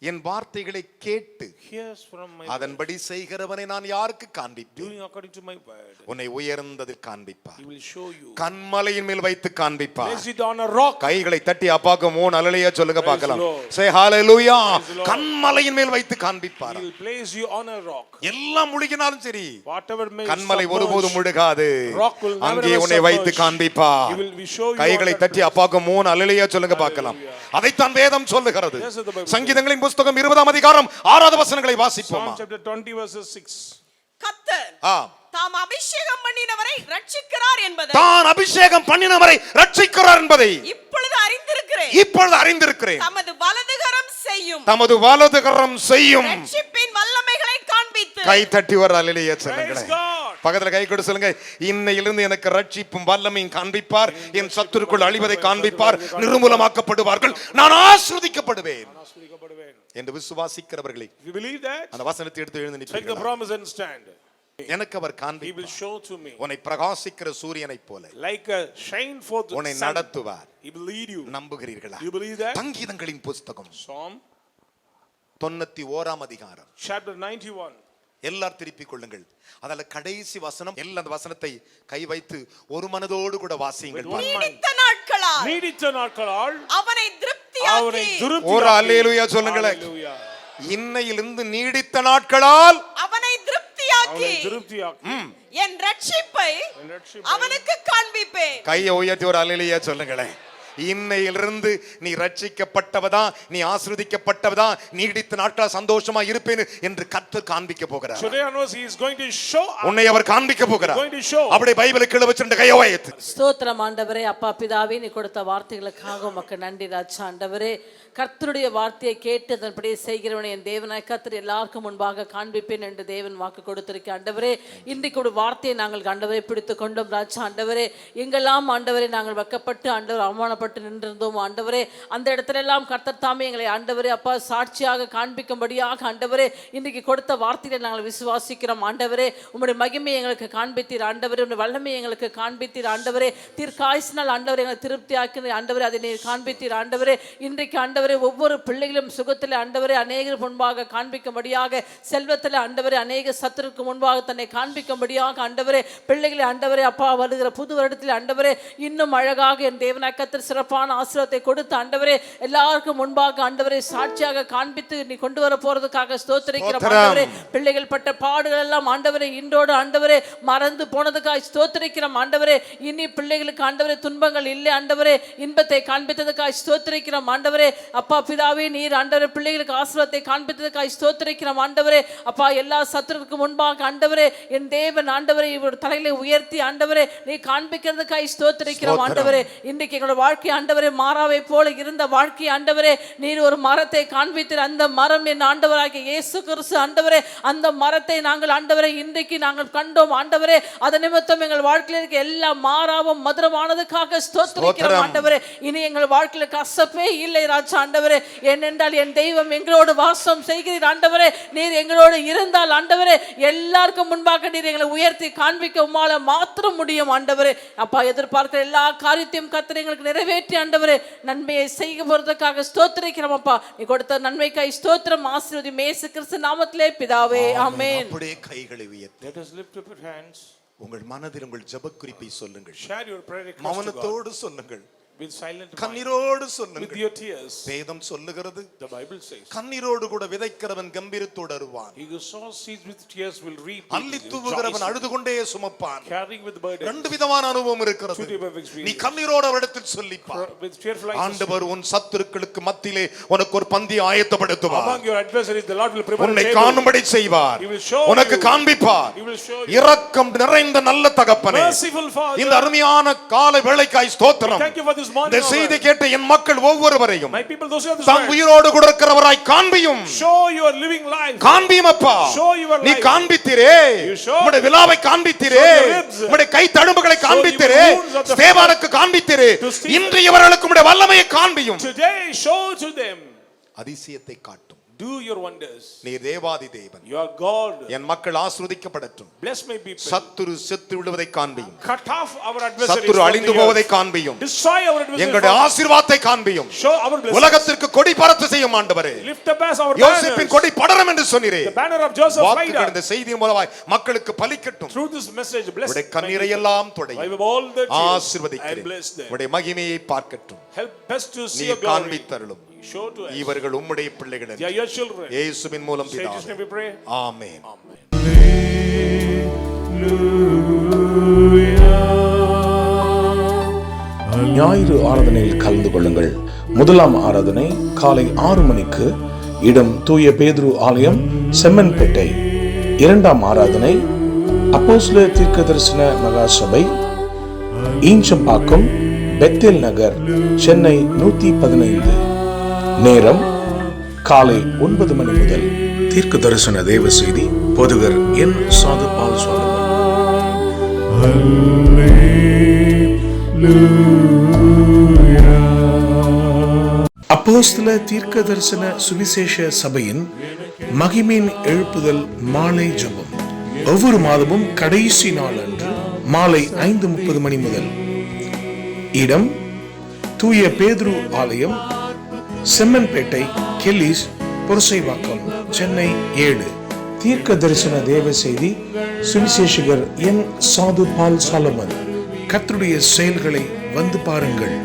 என் வார்த்தைகளை கேட்டு hears from my அதன்படி செய்கிறவனை நான் யாருக்கு காண்பிப்பேன்? doing according to my word. உன்னை உயர்ந்ததில் காண்பிப்பார். He will show you. கன்மலையின் மேல் வைத்து காண்பிப்பார். Place it on a rock. கைகளை தட்டி அப்பாக்கு 3 அல்லேலூயா சொல்லுங்க பார்க்கலாம். say hallelujah. கன்மலையின் மேல் வைத்து காண்பிப்பார். He will place you on a rock. எல்லாம் முழுகினாலும் சரி, Whatever may கன்மலை ஒருபோதும் முழுகாது. rock will never அங்கே உன்னை வைத்து காண்பிப்பார். He will show you. கைகளை தட்டி அப்பாக்கு 3 அல்லேலூயா சொல்லுங்க பார்க்கலாம். அதைத்தான் வேதம் சொல்லுகிறது. சங்கீதங்களின் புத்தகம் 20ஆம் அதிகாரம் 6வது வசனங்களை வாசிப்போம். Psalm chapter 20 verses 6. கர்த்தர் தாம் அபிஷேகம் பண்ணினவரை ரட்சிக்கிறார் என்பதை இப்பொழுது அறிந்திருக்கிறேன். தமது வலதுகரம் செய்யும் ரட்சிப்பின் வல்லமைகளை காண்பித்து. கை தட்டி வர அல்லேலூயா சொல்லுங்க. பக்கத்துல கை கொடு சொல்லுங்க. இன்னையிலிருந்து எனக்கு ரட்சிப்பும் வல்லமையும் காண்பிப்பார். என் சத்துருக்குள் அழிவதை காண்பிப்பார். நிர்மூலமாக்கப்படுவார்கள். நான் ஆசீர்வதிக்கப்படுவேன் என்று விசுவாசிக்கிறவர்களே, அந்த வசனத்தை எடுத்து எழுந்து நிற்பீர்கள். எனக்கு அவர் காண்பிப்பார். உன்னை பிரகாசிக்கிற சூரியனைப் போல உன்னை நடத்துவார். நம்புகிறீர்களா? சங்கீதங்களின் புத்தகம் 91ஆம் அதிகாரம் chapter 91. எல்லாரும் திருப்பிக் கொள்ளுங்கள். அதனால கடைசி வசனம், எல்லா அந்த வசனத்தை கை வைத்து ஒரு மனதோடு கூட வாசியுங்கள். நீடித்த நாட்களால் அவனை திருப்தியாக்கி. ஒரு அல்லேலூயா சொல்லுங்களேன். இன்னையிலிருந்து நீடித்த நாட்களால் அவனை திருப்தியாக்கி என் ரட்சிப்பை அவனுக்கு காண்பிப்பேன். கையை உயர்த்தி ஒரு அல்லேலூயா சொல்லுங்களேன். இன்னையிலிருந்து நீ ரட்சிக்கப்பட்டவதா, நீ ஆசீர்வதிக்கப்பட்டவதா, நீடித்த நாட்கள் சந்தோஷமா இருப்பேன் என்று கர்த்தர் காண்பிக்க போகிறார். Today onwards he is going to show. உன்னை அவர் காண்பிக்க போகிறார். அப்படியே பைபிளை கீழ வச்சிருந்த கையை உயர்த்து. ஸ்தோத்திரம் ஆண்டவரே. அப்பா பிதாவே, நீ கொடுத்த வார்த்தைகளுக்காக உமக்கு நன்றி ராஜா. ஆண்டவரே, கர்த்தருடைய வார்த்தையை கேட்டு அதன்படி செய்கிறவனை என் தேவனாய் கர்த்தர் எல்லாருக்கும் முன்பாக காண்பிப்பேன் என்று தேவன் வாக்கு கொடுத்திருக்க. ஆண்டவரே, இன்றைக்கு ஒரு வார்த்தையை நாங்கள் ஆண்டவரை பிடித்து கொண்டோம் ராஜா. ஆண்டவரே, எங்கெல்லாம் ஆண்டவரை நாங்கள் வெக்கப்பட்டு ஆண்டவர் அவமானப்பட்டு புறப்பட்டு நின்றிருந்தோம் ஆண்டவரே, அந்த இடத்துல எல்லாம் கர்த்தர் தாமே எங்களை ஆண்டவரே அப்பா சாட்சியாக காண்பிக்கும்படியாக ஆண்டவரே இன்றைக்கு கொடுத்த வார்த்தைகளை நாங்கள் விசுவாசிக்கிறோம் ஆண்டவரே. உம்முடைய மகிமையை எங்களுக்கு காண்பித்தீர் ஆண்டவரே, உம்முடைய வல்லமையை எங்களுக்கு காண்பித்தீர் ஆண்டவரே. தீர்க்காயுசினால் ஆண்டவரே எங்களை திருப்தி ஆக்கின ஆண்டவரே, அதை நீர் காண்பித்தீர் ஆண்டவரே. இன்றைக்கு ஆண்டவரே ஒவ்வொரு பிள்ளைகளும் சுகத்தில் ஆண்டவரே அநேகர் முன்பாக காண்பிக்கும்படியாக, செல்வத்தில் ஆண்டவரே அநேக சத்துருக்கு முன்பாக தன்னை காண்பிக்கும்படியாக ஆண்டவரே பிள்ளைகளை ஆண்டவரே அப்பா வருகிற புது வருடத்தில் ஆண்டவரே இன்னும் அழகாக என் தேவனாய் கர்த்தர் சிறப்பான ஆசீர்வாதத்தை கொடுத்து ஆண்டவரே எல்லாருக்கும் முன்பாக ஆண்டவரே சாட்சியாக காண்பித்து நீ கொண்டு வர போறதுக்காக ஸ்தோத்திரிக்கிறோம் ஆண்டவரே. பிள்ளைகள் பட்ட பாடுகள் எல்லாம் ஆண்டவரே இன்றோடு ஆண்டவரே மறந்து போனதுக்காக ஸ்தோத்திரிக்கிறோம் ஆண்டவரே. இனி பிள்ளைகளுக்கு ஆண்டவரே துன்பங்கள் இல்லை ஆண்டவரே, இன்பத்தை காண்பித்ததுக்காக ஸ்தோத்திரிக்கிறோம் ஆண்டவரே. அப்பா பிதாவே நீர் ஆண்டவரே பிள்ளைகளுக்கு ஆசீர்வாதத்தை காண்பித்ததுக்காக ஸ்தோத்திரிக்கிறோம் ஆண்டவரே. அப்பா எல்லா சத்துருக்கு முன்பாக ஆண்டவரே என் தேவன் ஆண்டவரே இவர் தலையில உயர்த்தி ஆண்டவரே நீ காண்பிக்கிறதுக்காக ஸ்தோத்திரிக்கிறோம் ஆண்டவரே. இன்றைக்கு எங்களோட வாழ்க்கை ஆண்டவரே மாறாவை போல இருந்த வாழ்க்கை ஆண்டவரே நீர் ஒரு மரத்தை காண்பித்து அந்த மரம் என் ஆண்டவராகிய இயேசு கிறிஸ்து ஆண்டவரே, அந்த மரத்தை நாங்கள் ஆண்டவரே இன்றைக்கு நாங்கள் கண்டோம் ஆண்டவரே. அதன் நிமித்தம் எங்கள் வாழ்க்கையில் இருக்க எல்லா மாறாவும் மதுரமானதுக்காக ஸ்தோத்திரிக்கிறோம் ஆண்டவரே. இனி எங்கள் வாழ்க்கையில் கசப்பே இல்லை ராஜா ஆண்டவரே, ஏனென்றால் என் தெய்வம் எங்களோடு வாசம் செய்கிறீர் ஆண்டவரே. நீர் எங்களோடு இருந்தால் ஆண்டவரே எல்லாருக்கும் முன்பாக நீர் எங்களை உயர்த்தி காண்பிக்க உம்மால மாத்திரம் முடியும் ஆண்டவரே. அப்பா எதிர்பார்க்கிற எல்லா காரியத்தையும் கர்த்தர் எங்களுக்கு நிறைவேற்றி ஆண்டவரே நன்மையை செய்ய போறதுக்காக ஸ்தோத்திரிக்கிறோம் அப்பா. நீ கொடுத்த நன்மைக்காய் ஸ்தோத்திரம், ஆசீர்வதியும் இயேசு கிறிஸ்து நாமத்திலே பிதாவே ஆமென். அப்படியே கைகளை உயர்த்தி Let us lift up our hands. உங்கள் மனதில் உங்கள் ஜெப குறிப்பை சொல்லுங்கள், Share your prayer request to God. மௌனத்தோடு சொல்லுங்கள், With silent mind. கண்ணீரோடு With சொல்லுங்கள். your tears. வேதம் சொல்லுகிறது, The Bible says, கண்ணீரோடு கூட விதைக்கிறவன் கம்பீரத்தோடு அறுவான், he who sows seeds with tears will reap அள்ளி with தூவுகிறவன் rejoicing. அழுது கொண்டே சுமப்பான். Carrying with burden. ரெண்டு விதமான அனுபவம் இருக்கிறது. Two type of experience. நீ கண்ணீரோடு அவரிடத்தில் சொல்லிப்பார், With tearful eyes. ஆண்டவர் உன் சத்துருக்களுக்கு மத்தியிலே உனக்கு ஒரு பந்தி ஆயத்தப்படுத்துவார், Among your adversaries the Lord will prepare a உன்னை table. காணும்படி செய்வார், He will show உனக்கு you. காண்பிப்பார். He will show you. இரக்கம் நிறைந்த நல்ல தகப்பனே, Merciful Father. இந்த அருமையான காலை வேளைக்காய் ஸ்தோத்திரம். Thank you for this morning. இந்த செய்தி கேட்ட என் மக்கள் ஒவ்வொருவரையும் My people, those who have this them word, உயிரோடு கூட இருக்கிறவராய் காண்பியும், show your living life. காண்பியும் அப்பா. Show your நீ life. காண்பித்தீரே, You show. உம்முடைய விலாவை காண்பித்தீரே, Show your ribs. உம்முடைய கை தழும்புகளை காண்பித்தீரே, your wounds of the ஸ்தேவானுக்கு காண்பித்தீரே, To Stephen. இன்று இவர்களுக்கு உம்முடைய வல்லமையை காண்பியும். Today show to them. அதிசயத்தை காட்டும். Do your wonders. நீர் தேவாதி தேவன். You are God. என் மக்கள் ஆசீர்வதிக்கப்படட்டும். Bless my people. சத்துரு செத்து விடுவதை காண்பியும், Cut off our adversaries. சத்துரு from அழிந்து the போவதை earth. காண்பியும், Destroy our adversaries. எங்களுடைய ஆசீர்வாதத்தை காண்பியும். Show our blessings. உலகத்திற்கு கொடி பறத்து செய்யும் ஆண்டவரே. Lift up as our யோசேப்பின் banners. கொடி படரும் என்று சொன்னீரே. The banner of Joseph flight வாக்குகள் up. இந்த செய்தியின் மூலமாய் மக்களுக்கு பலிக்கட்டும். Through this message, bless உடைய my கண்ணீரை people. எல்லாம் துடையும், Wipe up all their tears and ஆசீர்வதிக்கிறேன். bless them. உடைய மகிமையை பார்க்கட்டும். Help us to see நீ your glory. காண்பித்தருளும். Show to us. இவர்கள் உம்முடைய பிள்ளைகள் They are your children. இயேசுவின் மூலம் Say this name பிதாவே we pray. ஆமென். ஞாயிறு ஆராதனையில் கலந்து கொள்ளுங்கள். முதலாம் ஆராதனை காலை 6 மணிக்கு, இடம் தூய பேதுரு ஆலயம், செம்மன்பேட்டை. இரண்டாம் ஆராதனை அப்போஸ்தலர் தீர்க்கதரிசன மகா சபை, ஈஞ்சம்பாக்கம், பெத்தேல் நகர், சென்னை 115. நேரம் காலை 9 மணி முதல். தீர்க்க தரிசன தேவ செய்தி போதகர் என் சாது பால் சுவாமி. அப்போஸ்தல தீர்க்க தரிசன சுவிசேஷ சபையின் மகிமையின் எழுப்புதல் மாலை ஜெபம் ஒவ்வொரு மாதமும் கடைசி நாள் அன்று மாலை 5:30 மணி முதல். இடம் தூய பேதுரு ஆலயம், செம்மன்பேட்டை, கெல்லிஸ், புரசைவாக்கம், சென்னை 7. தீர்க்க தரிசன தேவ செய்தி சுவிசேஷகர் என் சாது பால் சாலமன். கர்த்தருடைய செயல்களை வந்து பாருங்கள்.